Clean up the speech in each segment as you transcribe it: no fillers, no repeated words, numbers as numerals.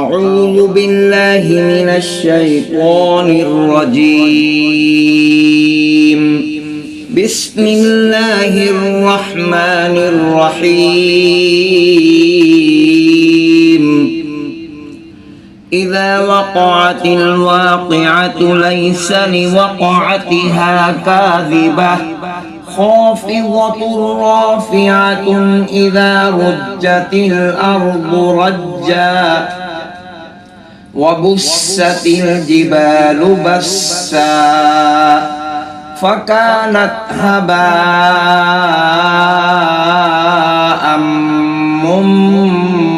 أعوذ بالله من الشيطان الرجيم. بسم الله الرحمن الرحيم. إذا وقعت الواقعة ليس لوقعتها كاذبة خافضة رافعة إذا رجت الأرض رجا وبست الجبال بسا فكانت هباء منبثا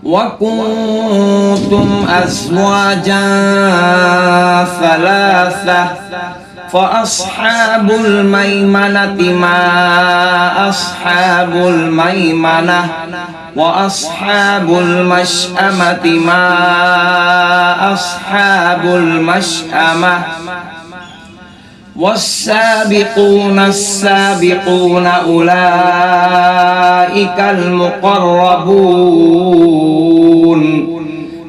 وكنتم أزواجا ثلاثة فأصحاب الميمنة ما أصحاب الميمنة وأصحاب المشأمة ما أصحاب المشأمة والسابقون السابقون أولئك المقربون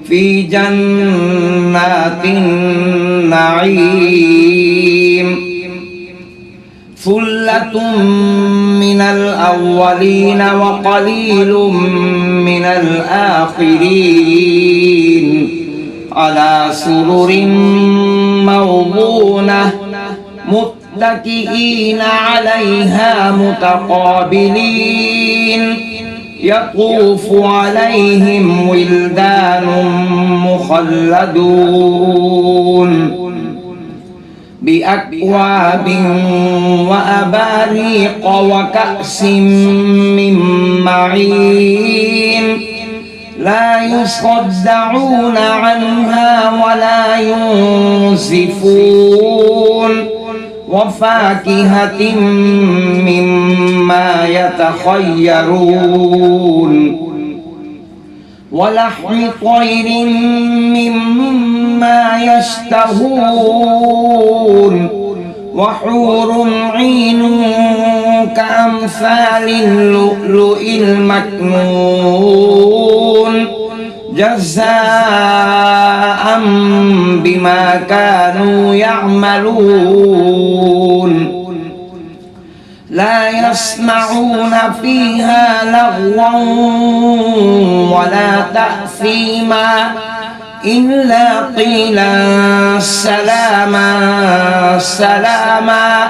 في جنات النعيم ثلة من الأولين وقليل من الآخرين على سرر موضونة متكئين عليها متقابلين يطوف عليهم ولدان مخلدون بأكواب وأباريق وكأس من معين لا يصدعون عنها ولا ينزفون وفاكهة مما يتخيرون ولحم طير مما يشتهون وحور عين كأمثال اللؤلؤ المكنون جزاء بما كانوا يعملون لا يسمعون فيها لغوا ولا تأثيما إلا قيلا سلاما سلاما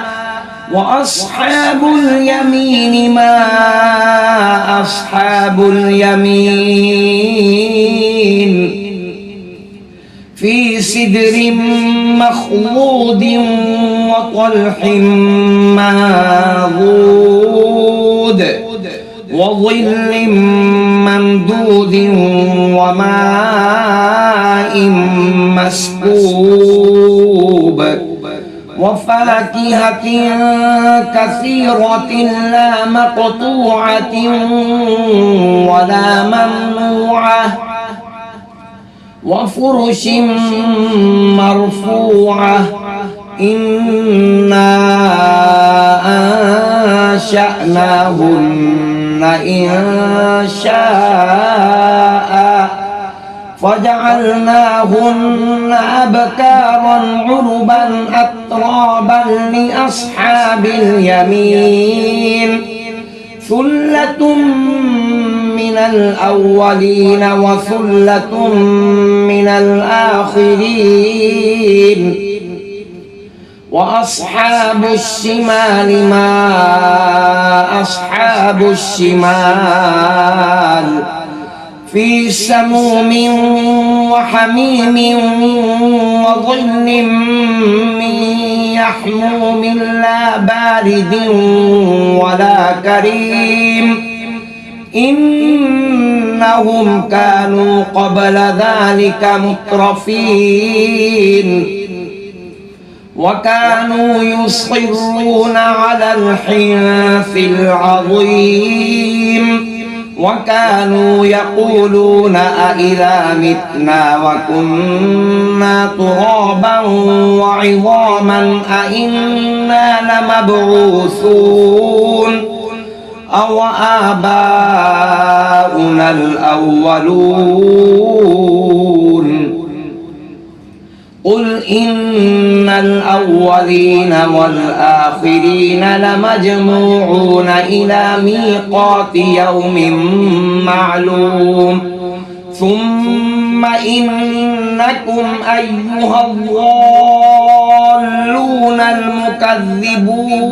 وأصحاب اليمين ما أصحاب اليمين في سدر مخضود وطلح منضود وظل ممدود وماء مسكوب وفاكهة كثيرة لا مقطوعة ولا ممنوعة وفرش مرفوعة إنا أنشأناهن إنشاء فجعلناهن أبكارا عربا أترابا لأصحاب اليمين ثلة من الأولين وثلة من الآخرين وأصحاب الشمال ما أصحاب الشمال في سموم وحميم وظل من يحموم لا بارد ولا كريم إنهم كانوا قبل ذلك مترفين وكانوا يصرون على الحنث العظيم وكانوا يقولون أإذا متنا وكنا ترابا وعظاما أإنا لمبعوثون أو آباؤنا الأولون قل إن الأولين والآخرين لمجموعون إلى ميقات يوم معلوم ثم إنكم أيها الضالون المكذبون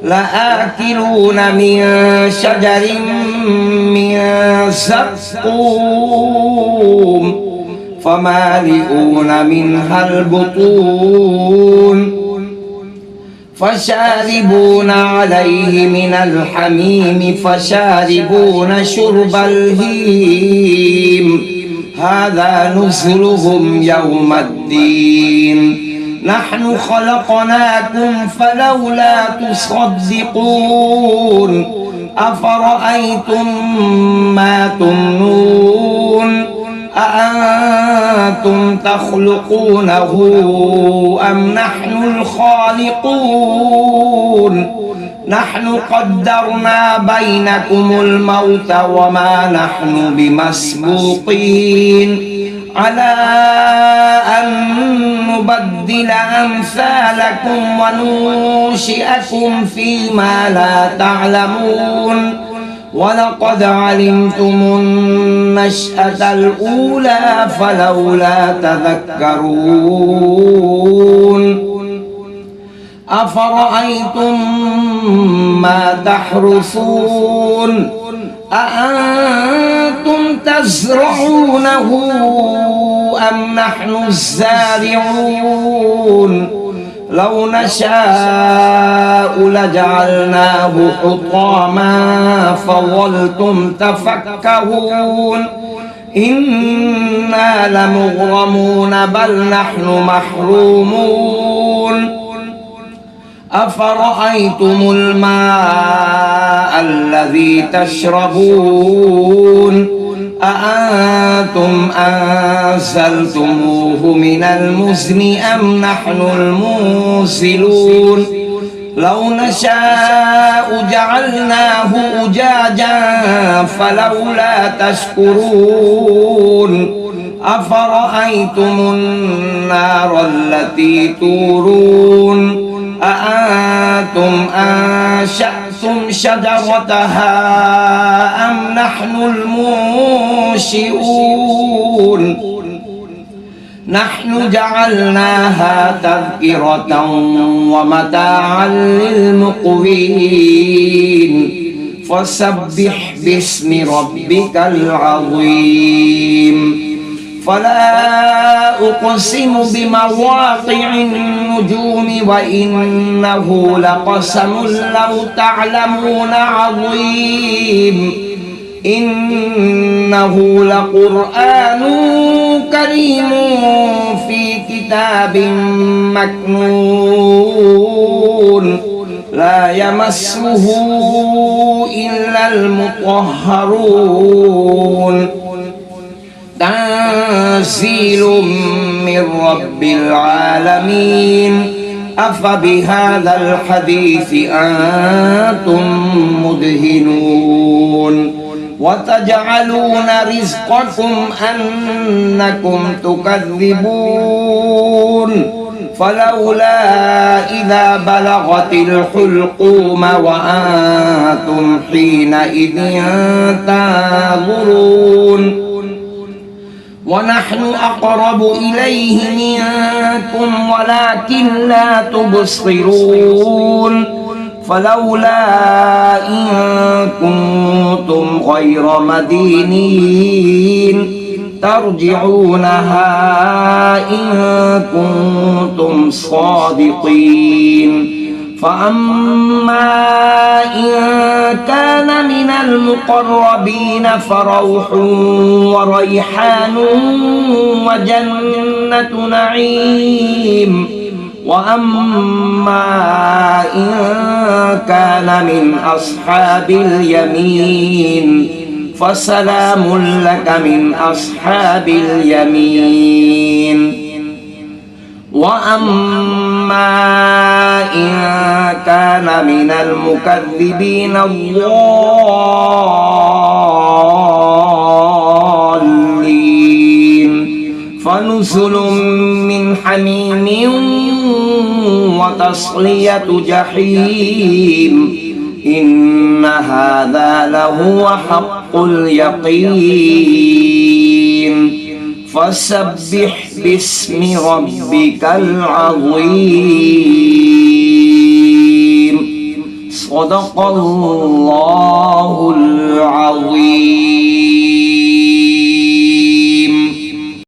لآكلون من شجر من زقوم فمالئون منها البطون فشاربون عليه من الحميم فشاربون شرب الهيم هذا نزلهم يوم الدين نحن خلقناكم فلولا تصدقون أفرأيتم ما تمنون أأنتم تخلقونه أم نحن الخالقون نحن قدرنا بينكم الموت وما نحن بمسبوقين على أن نبدل أمثالكم وننشئكم فيما لا تعلمون ولقد علمتم النشأة الأولى فلولا تذكرون أفرأيتم ما تحرثون أأنتم تزرعونه أم نحن الزارعون لو نشاء لجعلناه حطاما فظلتم تفكهون إنا لمغرمون بل نحن محرومون أفرأيتم الماء الذي تشربون أأنتم أنزلتموه من المزن أم نحن المنزلون لو نشاء جعلناه أجاجا فلولا تشكرون أفرأيتم النار التي تورون أأنتم أنشأتم شجرتها أم نحن المنشئون نحن جعلناها تذكرة ومتاعا للمقوين فسبح باسم ربك العظيم فلا أقسم بمواقع النجوم وإنه لقسم لو تعلمون عظيم إنه لقرآن كريم في كتاب مكنون لا يمسه إلا المطهرون تنزيل من رب العالمين أفبهذا الحديث أنتم مدهنون وتجعلون رزقكم أنكم تكذبون فلولا إذا بلغت الحلقوم وأنتم حينئذ تنظرون ونحن أقرب إليه منكم ولكن لا تبصرون فلولا إن كنتم غير مدينين ترجعونها إن كنتم صادقين فأما إن كان من المقربين فروح وريحان وجنة نعيم وأما إن كان من أصحاب اليمين فسلام لك من أصحاب اليمين وأما إن كان من المكذبين الضالين ونزل من حميم وتصلية جحيم إن هذا لهو حق اليقين فسبح باسم ربك العظيم صدق الله